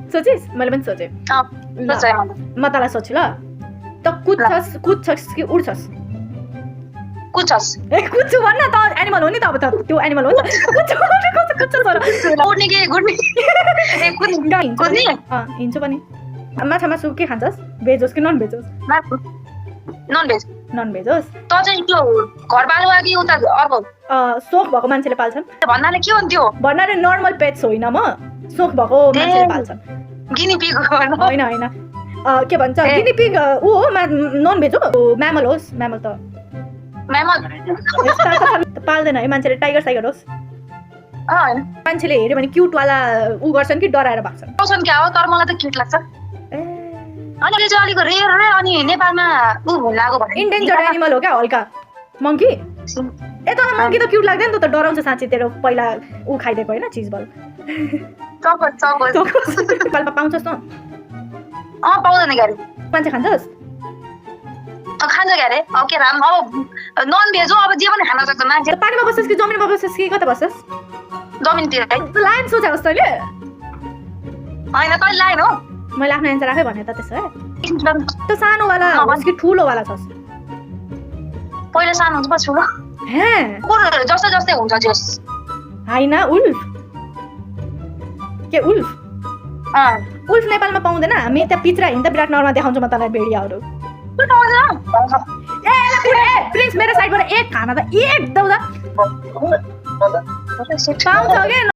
सोचिस् मैले पनि सोचेँ म तँलाई सोध्छु ल त कुद्छस् कि उड्छस् कुद्छस् ए कुद्छु भन्न त एनिमल हो नि त अब त त्यो एनिमल हो नि कुद्छु उड्ने कि गुड्ने ए कुद्ने हिँड्छु पनि माछा मासु के खान्छस् भेज होस् कि नन भेज होस् नन भेज होस् त चाहिँ त्यो घरबालुवा कि उता अर्को सोख भएको मान्छेले पाल्छन् भन्नाले के हुन्थ्यो भन्नाले नर्मल पेट्स होइन म सोख भएको मान्छेले पाल्छन् गिनी पिग होइन के भन्छ गिनी पिग ऊ हो नन भेज हो म्यामल होस् म्यामल त पाल्दैन है मान्छेले टाइगर साइगर होस् मान्छेले हेऱ्यो भने क्युटवाला ऊ गर्छन् कि डराएर भाग्छन् क्या हो तर मलाई त क्युट लाग्छ अनि यो चाहिँ अलिक रेयर अनि नेपालमा ऊ लागो भने इन्डेन्जर्ड एनिमल हो क्या हल्का मङ्की ए तर मङ्की त क्युट लाग्दैन त डराउँछ साँच्चै तेरो पहिला ऊ खाइदिएको होइन चिज बल नेपालमा पाउँछस् न पाउँदैन क्यारे मान्छे खान्छस् खान्छ क्यारे अब के राम अब नन भेज हो अब जे पनि खान सक्छ मान्छे पानीमा बस्छस् कि जमिनमा बस्छस् कि कता बस्छस् जमिनतिर लाइन सोचेको तैँले होइन कहिले लाइन हो मैले आफ्नो एन्सर आफै भने त त्यसो है त सानोवाला होस् कि ठुलोवाला छस् पहिला सानो हुन्छ पछि ठुलो हे जस्तै जस्तै हुन्छ जस होइन उल्फ के उल्फ उल्फ नेपालमा पाउँदैन हामी त्यहाँ पिचरा हिँड्दा विराटनगरमा देखाउँछु म तँलाई भेडियाहरू प्लिज मेरो साइडबाट एक खाना त एक दाउदा पाउँछ क्या